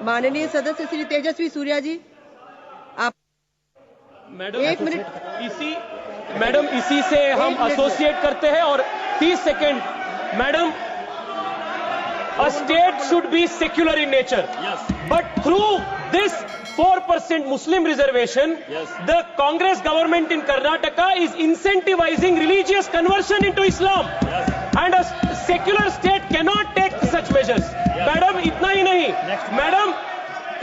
माननीय सदस्य श्री तेजस्वी सूर्या जी, आप मैडम 1 मिनट। मैडम इसी से हम एसोसिएट करते हैं। और 30 second madam, a state should be secular in nature, Yes. but through this 4% Muslim reservation, Yes. the Congress government in Karnataka is incentivizing religious conversion into Islam. Yes. And a secular state cannot take such measures. Madam इतना ही नहीं, madam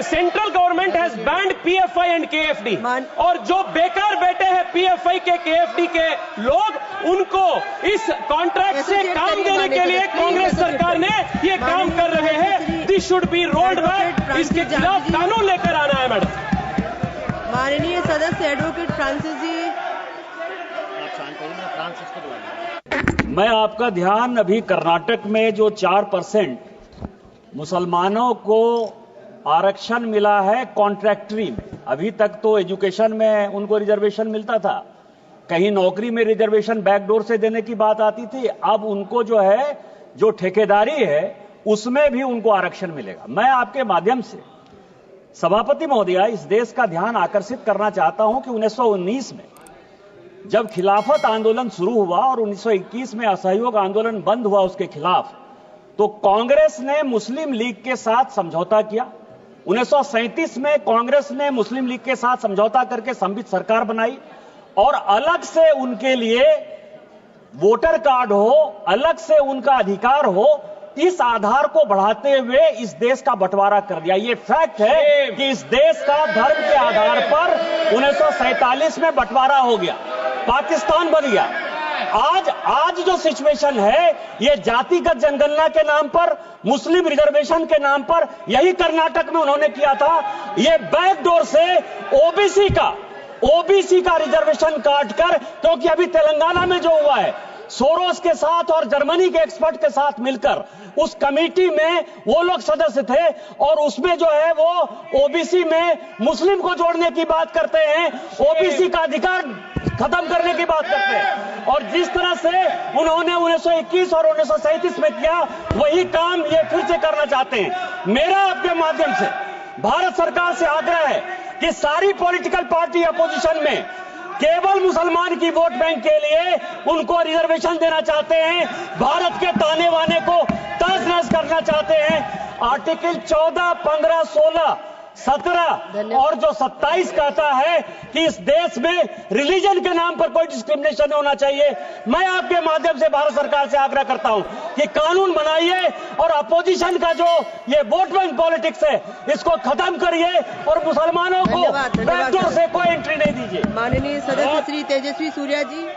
central government has banned PFI and KFD, और जो बेकार बैठे हैं PFI के KFD के लोग, उनको इस कॉन्ट्रैक्ट से काम देने के लिए कांग्रेस सरकार ने ये काम कर रहे हैं। This should be rolled back. इसके खिलाफ कानून लेकर आना है मैडम। माननीय सदस्य एडवोकेट फ्रांसिस जी, मैं आपका ध्यान अभी कर्नाटक में जो 4% मुसलमानों को आरक्षण मिला है कॉन्ट्रैक्टरी में, अभी तक तो एजुकेशन में उनको रिजर्वेशन मिलता था, कहीं नौकरी में रिजर्वेशन बैकडोर से देने की बात आती थी, अब उनको जो है जो ठेकेदारी है उसमें भी उनको आरक्षण मिलेगा। मैं आपके माध्यम से सभापति महोदया इस देश का ध्यान आकर्षित करना चाहता हूं कि 1919 में जब खिलाफत आंदोलन शुरू हुआ और 1921 में असहयोग आंदोलन बंद हुआ उसके खिलाफ, तो कांग्रेस ने मुस्लिम लीग के साथ समझौता किया। 1937 में कांग्रेस ने मुस्लिम लीग के साथ समझौता करके संवित सरकार बनाई और अलग से उनके लिए वोटर कार्ड हो, अलग से उनका अधिकार हो, इस आधार को बढ़ाते हुए इस देश का बंटवारा कर दिया। ये फैक्ट है कि इस देश का धर्म के आधार पर 1947 में बंटवारा हो गया, पाकिस्तान बन गया। आज जो सिचुएशन है ये जातिगत जनगणना के नाम पर, मुस्लिम रिजर्वेशन के नाम पर, यही कर्नाटक में उन्होंने किया था। ये बैकडोर से ओबीसी का रिजर्वेशन काटकर, क्योंकि अभी तेलंगाना में जो हुआ है सोरोस के साथ और जर्मनी के एक्सपर्ट के साथ मिलकर उस कमेटी में वो लोग सदस्य थे और उसमें जो है वो ओबीसी में मुस्लिम को जोड़ने की बात करते हैं, ओबीसी का अधिकार खत्म करने की बात करते हैं। और जिस तरह से उन्होंने 1921 और 1937 में किया, वही काम ये फिर से करना चाहते हैं। मेरा आपके माध्यम से भारत सरकार से आग्रह है कि सारी पॉलिटिकल पार्टी अपोजिशन में केवल मुसलमान की वोट बैंक के लिए उनको रिजर्वेशन देना चाहते हैं, भारत के ताने वाने को तहस नहस करना चाहते हैं। आर्टिकल 14, 15, 16, 17 और जो 27 कहता है कि इस देश में रिलीजन के नाम पर कोई डिस्क्रिमिनेशन नहीं होना चाहिए। मैं आपके माध्यम से भारत सरकार से आग्रह करता हूं कि कानून बनाइए और अपोजिशन का जो ये वोट बैंक पॉलिटिक्स है इसको खत्म करिए और मुसलमानों को बैकडोर से कोई एंट्री नहीं दीजिए। माननीय सदस्य श्री तेजस्वी सूर्या जी।